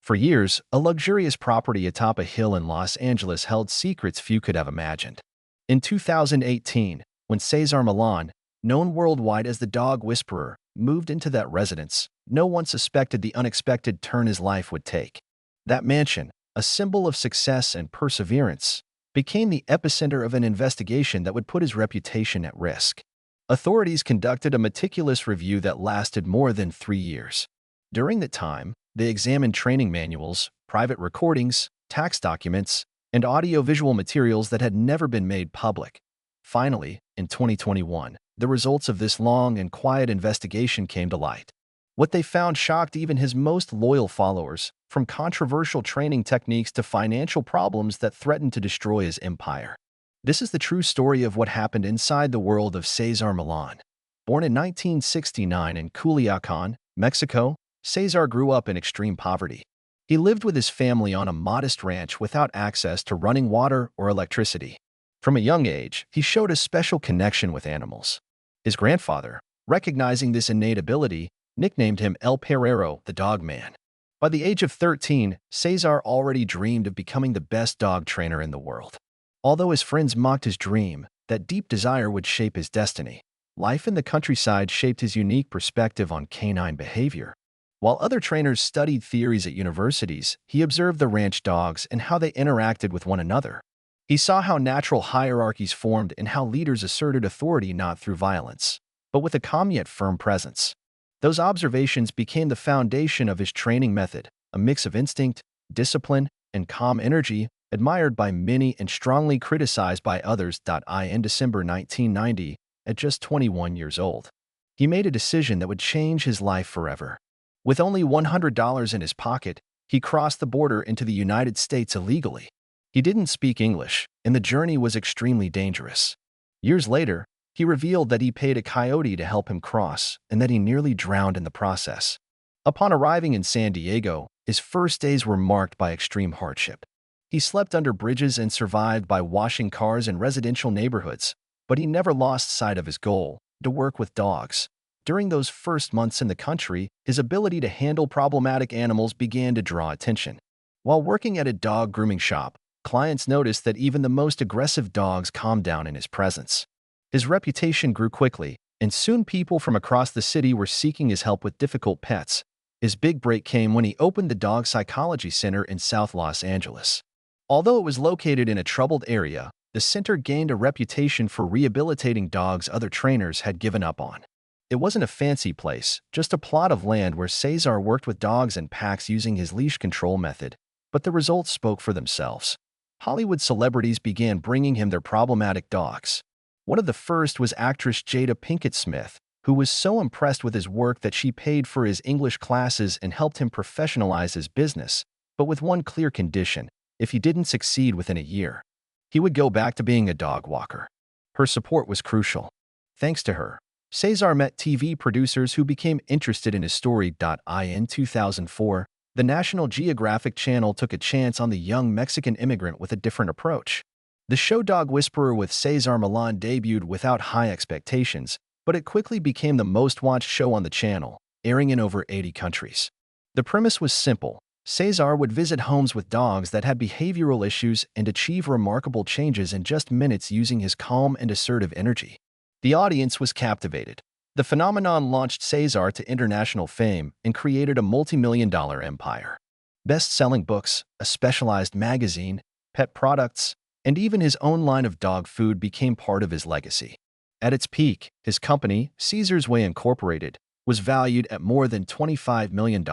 For years, a luxurious property atop a hill in Los Angeles held secrets few could have imagined. In 2018, when César Millán, known worldwide as the Dog Whisperer, moved into that residence, no one suspected the unexpected turn his life would take. That mansion, a symbol of success and perseverance, became the epicenter of an investigation that would put his reputation at risk. Authorities conducted a meticulous review that lasted more than 3 years. During that time, they examined training manuals, private recordings, tax documents, and audiovisual materials that had never been made public. Finally, in 2021, the results of this long and quiet investigation came to light. What they found shocked even his most loyal followers, from controversial training techniques to financial problems that threatened to destroy his empire. This is the true story of what happened inside the world of César Millán. Born in 1969 in Culiacán, Mexico, César grew up in extreme poverty. He lived with his family on a modest ranch without access to running water or electricity. From a young age, he showed a special connection with animals. His grandfather, recognizing this innate ability, nicknamed him El Perrero, the dog man. By the age of 13, César already dreamed of becoming the best dog trainer in the world. Although his friends mocked his dream, that deep desire would shape his destiny. Life in the countryside shaped his unique perspective on canine behavior. While other trainers studied theories at universities, he observed the ranch dogs and how they interacted with one another. He saw how natural hierarchies formed and how leaders asserted authority not through violence, but with a calm yet firm presence. Those observations became the foundation of his training method, a mix of instinct, discipline, and calm energy, admired by many and strongly criticized by others. In December 1990, at just 21 years old, he made a decision that would change his life forever. With only $100 in his pocket, he crossed the border into the United States illegally. He didn't speak English, and the journey was extremely dangerous. Years later, he revealed that he paid a coyote to help him cross and that he nearly drowned in the process. Upon arriving in San Diego, his first days were marked by extreme hardship. He slept under bridges and survived by washing cars in residential neighborhoods, but he never lost sight of his goal, to work with dogs. During those first months in the country, his ability to handle problematic animals began to draw attention. While working at a dog grooming shop, clients noticed that even the most aggressive dogs calmed down in his presence. His reputation grew quickly, and soon people from across the city were seeking his help with difficult pets. His big break came when he opened the Dog Psychology Center in South Los Angeles. Although it was located in a troubled area, the center gained a reputation for rehabilitating dogs other trainers had given up on. It wasn't a fancy place, just a plot of land where César worked with dogs in packs using his leash control method, but the results spoke for themselves. Hollywood celebrities began bringing him their problematic dogs. One of the first was actress Jada Pinkett Smith, who was so impressed with his work that she paid for his English classes and helped him professionalize his business, but with one clear condition: if he didn't succeed within a year, he would go back to being a dog walker. Her support was crucial. Thanks to her, César met TV producers who became interested in his story. In 2004, the National Geographic Channel took a chance on the young Mexican immigrant with a different approach. The show Dog Whisperer with César Millán debuted without high expectations, but it quickly became the most-watched show on the channel, airing in over 80 countries. The premise was simple. César would visit homes with dogs that had behavioral issues and achieve remarkable changes in just minutes using his calm and assertive energy. The audience was captivated. The phenomenon launched César to international fame and created a multi-million-dollar empire. Best-selling books, a specialized magazine, pet products, and even his own line of dog food became part of his legacy. At its peak, his company, Caesar's Way Incorporated, was valued at more than $25 million.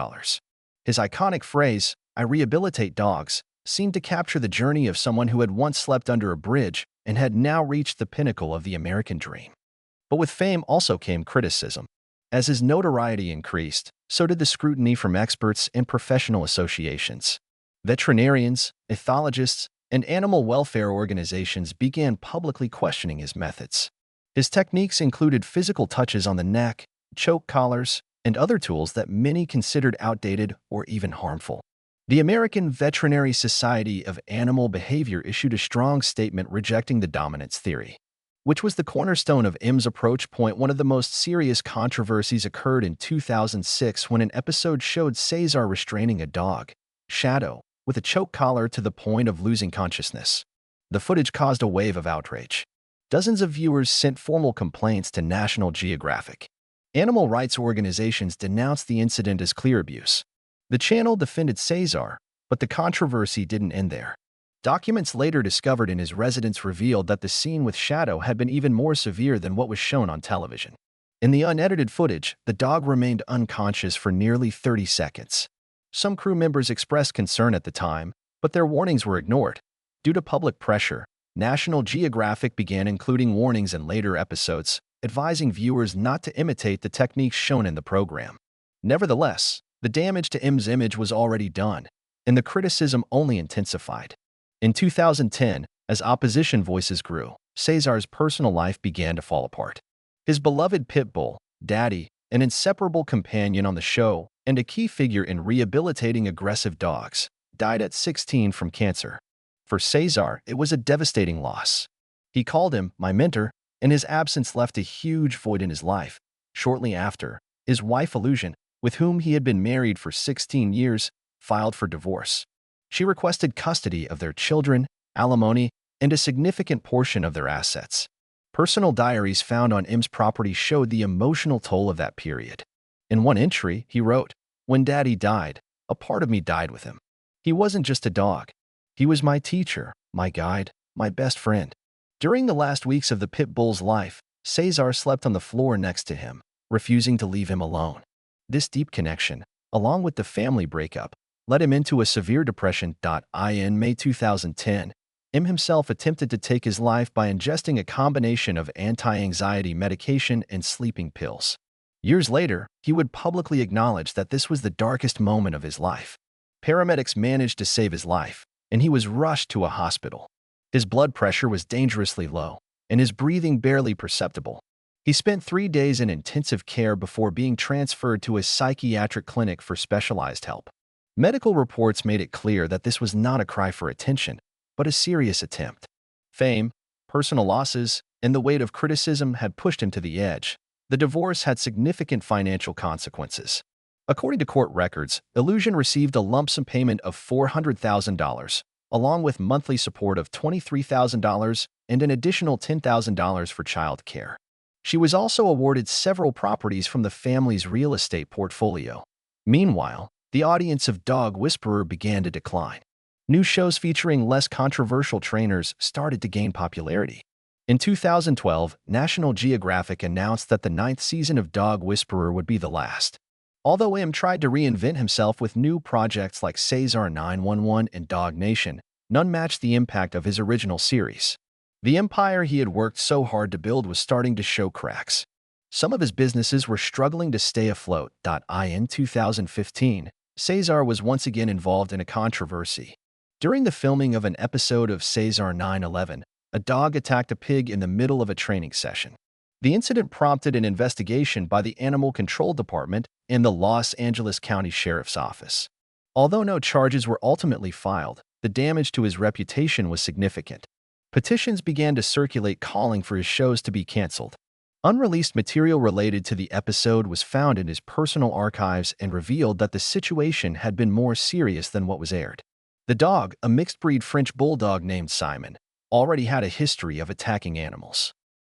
His iconic phrase, "I rehabilitate dogs," seemed to capture the journey of someone who had once slept under a bridge and had now reached the pinnacle of the American dream. But with fame also came criticism. As his notoriety increased, so did the scrutiny from experts and professional associations. Veterinarians, ethologists, and animal welfare organizations began publicly questioning his methods. His techniques included physical touches on the neck, choke collars, and other tools that many considered outdated or even harmful. The American Veterinary Society of Animal Behavior issued a strong statement rejecting the dominance theory, which was the cornerstone of M's approach. One of the most serious controversies occurred in 2006 when an episode showed César restraining a dog. Shadow, with a choke collar to the point of losing consciousness. The footage caused a wave of outrage. Dozens of viewers sent formal complaints to National Geographic. Animal rights organizations denounced the incident as clear abuse. The channel defended César, but the controversy didn't end there. Documents later discovered in his residence revealed that the scene with Shadow had been even more severe than what was shown on television. In the unedited footage, the dog remained unconscious for nearly 30 seconds. Some crew members expressed concern at the time, but their warnings were ignored. Due to public pressure, National Geographic began including warnings in later episodes, advising viewers not to imitate the techniques shown in the program. Nevertheless, the damage to M's image was already done, and the criticism only intensified. In 2010, as opposition voices grew, César's personal life began to fall apart. His beloved pit bull, Daddy, an inseparable companion on the show and a key figure in rehabilitating aggressive dogs, died at 16 from cancer. For César, it was a devastating loss. He called him my mentor, and his absence left a huge void in his life. Shortly after, his wife Illusion, with whom he had been married for 16 years, filed for divorce. She requested custody of their children, alimony, and a significant portion of their assets. Personal diaries found on M's property showed the emotional toll of that period. In one entry, he wrote, "When Daddy died, a part of me died with him. He wasn't just a dog. He was my teacher, my guide, my best friend." During the last weeks of the pit bull's life, César slept on the floor next to him, refusing to leave him alone. This deep connection, along with the family breakup, led him into a severe depression. In May 2010, M himself attempted to take his life by ingesting a combination of anti-anxiety medication and sleeping pills. Years later, he would publicly acknowledge that this was the darkest moment of his life. Paramedics managed to save his life, and he was rushed to a hospital. His blood pressure was dangerously low, and his breathing barely perceptible. He spent 3 days in intensive care before being transferred to a psychiatric clinic for specialized help. Medical reports made it clear that this was not a cry for attention, but a serious attempt. Fame, personal losses, and the weight of criticism had pushed him to the edge. The divorce had significant financial consequences. According to court records, Illusion received a lump sum payment of $400,000, along with monthly support of $23,000 and an additional $10,000 for child care. She was also awarded several properties from the family's real estate portfolio. Meanwhile, the audience of Dog Whisperer began to decline. New shows featuring less controversial trainers started to gain popularity. In 2012, National Geographic announced that the 9th season of Dog Whisperer would be the last. Although M tried to reinvent himself with new projects like César 911 and Dog Nation, none matched the impact of his original series. The empire he had worked so hard to build was starting to show cracks. Some of his businesses were struggling to stay afloat. In 2015, César was once again involved in a controversy. During the filming of an episode of César 911, a dog attacked a pig in the middle of a training session. The incident prompted an investigation by the Animal Control Department and the Los Angeles County Sheriff's Office. Although no charges were ultimately filed, the damage to his reputation was significant. Petitions began to circulate calling for his shows to be canceled. Unreleased material related to the episode was found in his personal archives and revealed that the situation had been more serious than what was aired. The dog, a mixed-breed French bulldog named Simon, already had a history of attacking animals.